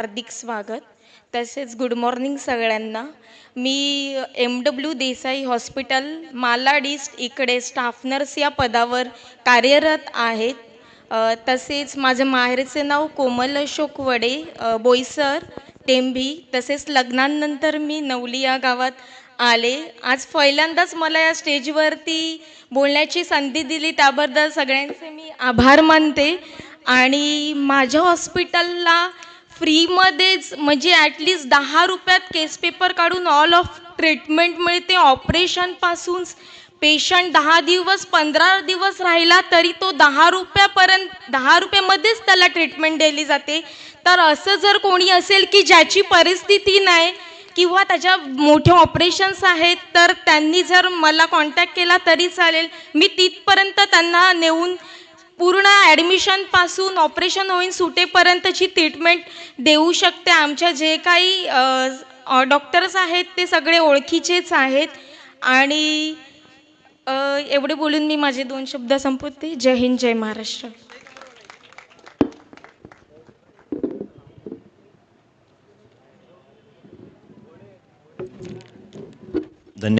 हार्दिक स्वागत. तसेच good morning सगळ्यांना. मी MW Desai hospital Malad east इकडे स्टाफ नर्स या पदावर कार्यरत आहे. तसेच माझ्या माहेरचे नाव कोमल अशोक वडे, बोईसर, टेंभी. तसेच लग्नानंतर मी नवली या गावात आले. आज पहिल्यांदाच मला या स्टेजवरती बोलण्याची संधी दिली त्याबद्दल सगळ्यांचे मी आभार मानते. आणि माझ्या हॉस्पिटलला फ्रीमध्येच म्हणजे ॲटलिस्ट 10 रुपयात केस पेपर काढून ऑल ऑफ ट्रीटमेंट मिळते. ऑपरेशनपासून पेशंट 10 दिवस 15 दिवस राहिला तरी तो 10 रुपयापर्यंत 10 रुपयामध्येच त्याला ट्रीटमेंट दिली जाते. तर असं जर कोणी असेल की ज्याची परिस्थिती नाही किंवा त्याच्या मोठे ऑपरेशन्स आहेत तर त्यांनी जर मला कॉन्टॅक्ट केला तरी चालेल. मी तिथपर्यंत त्यांना नेऊन पूर्ण ॲडमिशनपासून ऑपरेशन होईन सुटेपर्यंतची ट्रीटमेंट देऊ शकते. आमच्या जे काही डॉक्टर्स आहेत ते सगळे ओळखीचेच आहेत. आणि एवढे बोलून मी माझे 2 शब्द संपवते. जय हिंद, जय महाराष्ट्र.